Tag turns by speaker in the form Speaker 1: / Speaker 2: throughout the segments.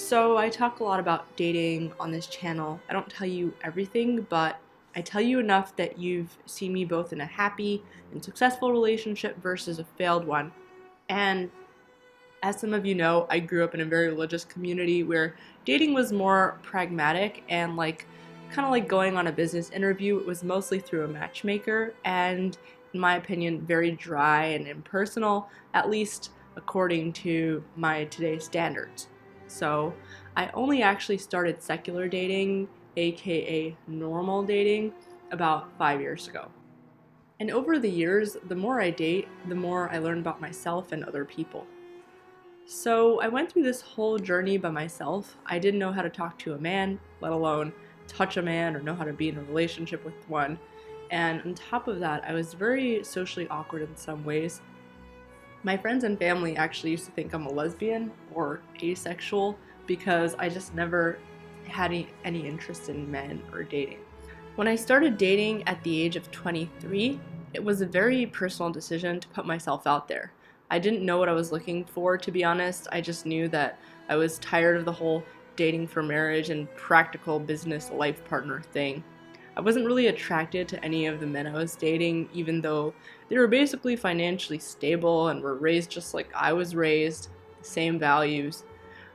Speaker 1: So I talk a lot about dating on this channel. I don't tell you everything, but I tell you enough that you've seen me both in a happy and successful relationship versus a failed one. And as some of you know, I grew up in a very religious community where dating was more pragmatic and kind of like going on a business interview. It was mostly through a matchmaker and, in my opinion, very dry and impersonal, at least according to my today's standards. So I only actually started secular dating, aka normal dating, about 5 years ago. And over the years, the more I date, the more I learn about myself and other people. So I went through this whole journey by myself. I didn't know how to talk to a man, let alone touch a man or know how to be in a relationship with one. And on top of that, I was very socially awkward in some ways. My friends and family actually used to think I'm a lesbian or asexual because I just never had any interest in men or dating. When I started dating at the age of 23, it was a very personal decision to put myself out there. I didn't know what I was looking for, to be honest. I just knew that I was tired of the whole dating for marriage and practical business life partner thing. I wasn't really attracted to any of the men I was dating, even though they were basically financially stable and were raised just like I was raised, the same values.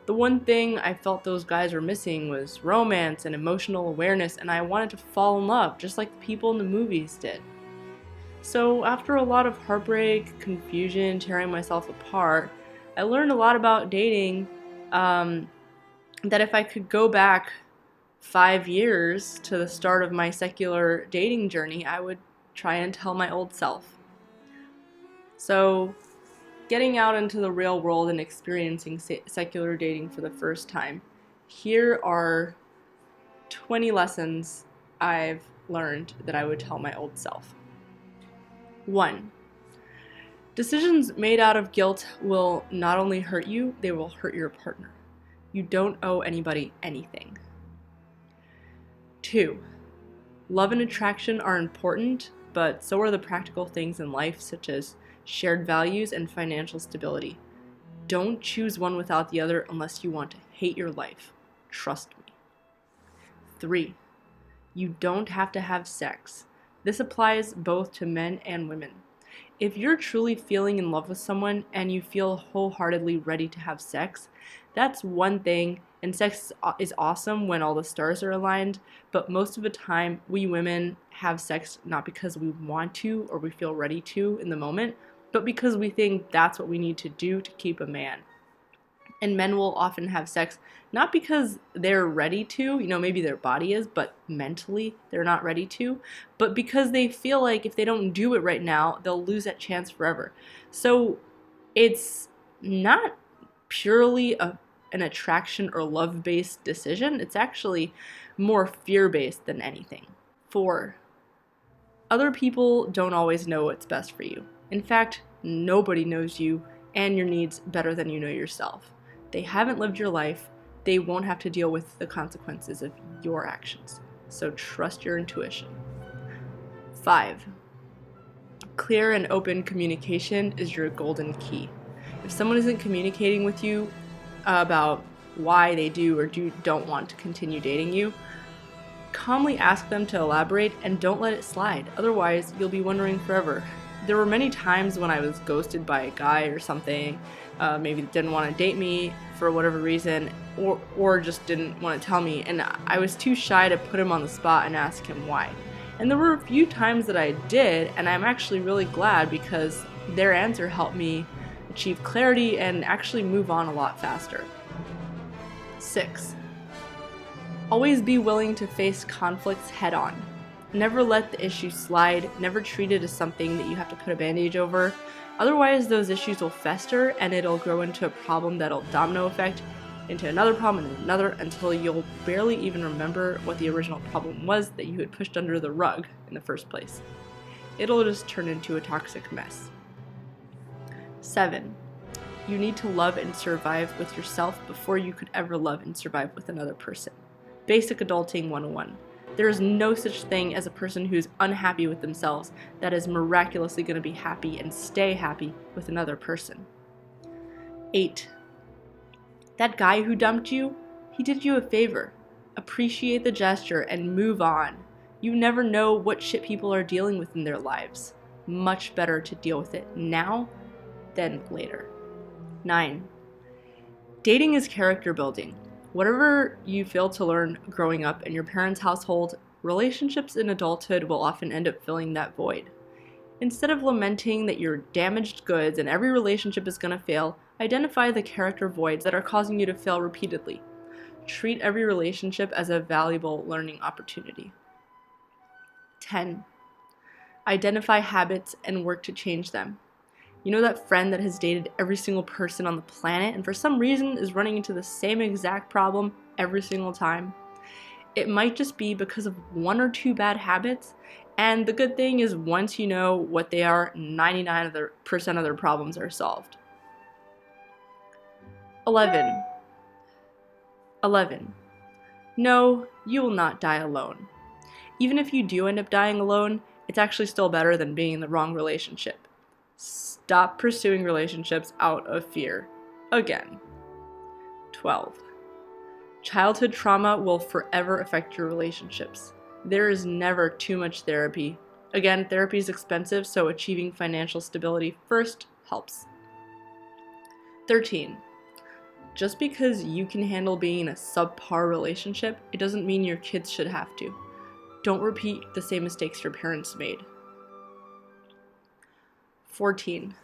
Speaker 1: The one thing I felt those guys were missing was romance and emotional awareness, and I wanted to fall in love, just like the people in the movies did. So after a lot of heartbreak, confusion, tearing myself apart, I learned a lot about dating, that if I could go back 5 years to the start of my secular dating journey, I would try and tell my old self. So getting out into the real world and experiencing secular dating for the first time, here are 20 lessons I've learned that I would tell my old self. 1. Decisions made out of guilt will not only hurt you, they will hurt your partner. You don't owe anybody anything. 2. Love and attraction are important, but so are the practical things in life, such as shared values and financial stability. Don't choose one without the other unless you want to hate your life. Trust me. 3. You don't have to have sex. This applies both to men and women. If you're truly feeling in love with someone and you feel wholeheartedly ready to have sex, that's one thing, and sex is awesome when all the stars are aligned, but most of the time we women have sex not because we want to or we feel ready to in the moment, but because we think that's what we need to do to keep a man. And men will often have sex not because they're ready to, maybe their body is, but mentally they're not ready to, but because they feel like if they don't do it right now, they'll lose that chance forever. So it's not purely an attraction or love-based decision. It's actually more fear-based than anything. 4. Other people don't always know what's best for you. In fact, nobody knows you and your needs better than you know yourself. They haven't lived your life. They won't have to deal with the consequences of your actions. So trust your intuition. 5. Clear and open communication is your golden key. If someone isn't communicating with you about why they do or don't want to continue dating you, calmly ask them to elaborate and don't let it slide. Otherwise, you'll be wondering forever. There were many times when I was ghosted by a guy or something, maybe didn't want to date me for whatever reason, or just didn't want to tell me, and I was too shy to put him on the spot and ask him why. And there were a few times that I did, and I'm actually really glad because their answer helped me achieve clarity and actually move on a lot faster. 6. Always be willing to face conflicts head on. Never let the issue slide, never treat it as something that you have to put a bandage over. Otherwise, those issues will fester and it'll grow into a problem that'll domino effect into another problem and another until you'll barely even remember what the original problem was that you had pushed under the rug in the first place. It'll just turn into a toxic mess. 7. You need to love and survive with yourself before you could ever love and survive with another person. Basic Adulting 101. There is no such thing as a person who's unhappy with themselves that is miraculously going to be happy and stay happy with another person. 8. That guy who dumped you, he did you a favor. Appreciate the gesture and move on. You never know what shit people are dealing with in their lives. Much better to deal with it now than later. 9. Dating is character building. Whatever you failed to learn growing up in your parents' household, relationships in adulthood will often end up filling that void. Instead of lamenting that you're damaged goods and every relationship is going to fail, identify the character voids that are causing you to fail repeatedly. Treat every relationship as a valuable learning opportunity. 10. Identify habits and work to change them. You know that friend that has dated every single person on the planet and for some reason is running into the same exact problem every single time? It might just be because of 1 or 2 bad habits, and the good thing is once you know what they are, 99% of their problems are solved. 11. No, you will not die alone. Even if you do end up dying alone, it's actually still better than being in the wrong relationship. Stop pursuing relationships out of fear. Again. 12. Childhood trauma will forever affect your relationships. There is never too much therapy. Again, therapy is expensive, so achieving financial stability first helps. 13. Just because you can handle being in a subpar relationship, it doesn't mean your kids should have to. Don't repeat the same mistakes your parents made. 14.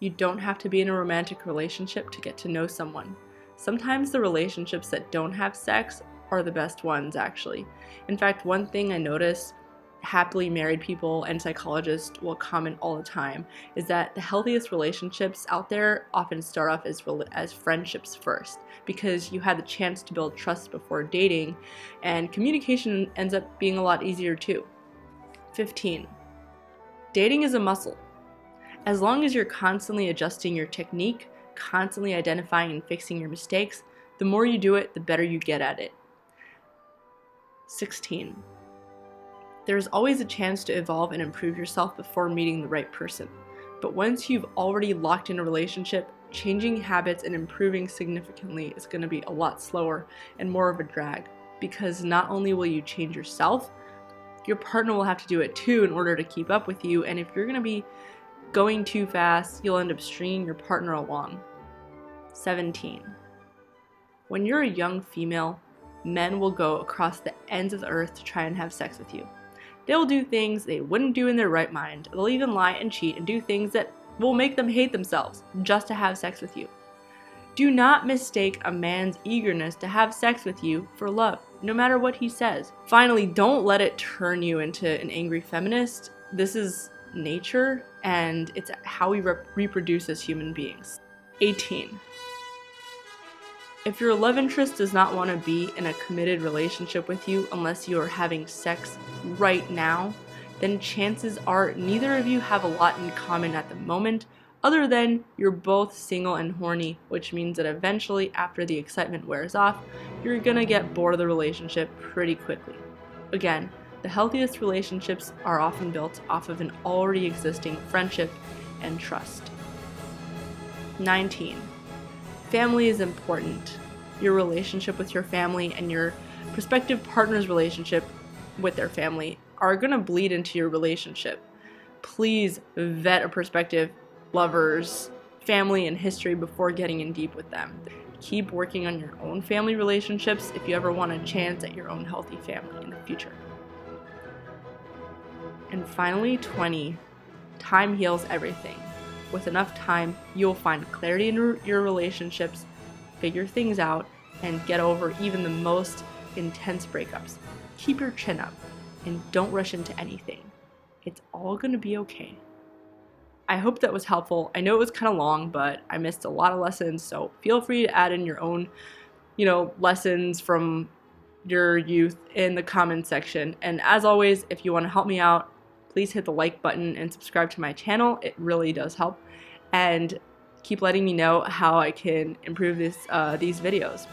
Speaker 1: You don't have to be in a romantic relationship to get to know someone. Sometimes the relationships that don't have sex are the best ones, actually. In fact, one thing I notice happily married people and psychologists will comment all the time is that the healthiest relationships out there often start off as friendships first, because you had the chance to build trust before dating, and communication ends up being a lot easier too. 15. Dating is a muscle. As long as you're constantly adjusting your technique, constantly identifying and fixing your mistakes, the more you do it, the better you get at it. 16. There's always a chance to evolve and improve yourself before meeting the right person. But once you've already locked in a relationship, changing habits and improving significantly is going to be a lot slower and more of a drag, because not only will you change yourself, your partner will have to do it too in order to keep up with you, and if you're going to be going too fast, you'll end up stringing your partner along. 17. When you're a young female, men will go across the ends of the earth to try and have sex with you. They will do things they wouldn't do in their right mind. They'll even lie and cheat and do things that will make them hate themselves just to have sex with you. Do not mistake a man's eagerness to have sex with you for love, no matter what he says. Finally, don't let it turn you into an angry feminist. This is nature, and it's how we reproduce as human beings. 18. If your love interest does not want to be in a committed relationship with you unless you are having sex right now, then chances are neither of you have a lot in common at the moment, other than you're both single and horny, which means that eventually, after the excitement wears off, you're gonna get bored of the relationship pretty quickly. Again, the healthiest relationships are often built off of an already existing friendship and trust. 19. Family is important. Your relationship with your family and your prospective partner's relationship with their family are going to bleed into your relationship. Please vet a prospective lover's family and history before getting in deep with them. Keep working on your own family relationships if you ever want a chance at your own healthy family in the future. And finally, 20. Time heals everything. With enough time, you'll find clarity in your relationships, figure things out, and get over even the most intense breakups. Keep your chin up and don't rush into anything. It's all gonna be okay. I hope that was helpful. I know it was kind of long, but I missed a lot of lessons, so feel free to add in your own, lessons from your youth in the comments section. And as always, if you want to help me out, please hit the like button and subscribe to my channel. It really does help. And keep letting me know how I can improve these videos.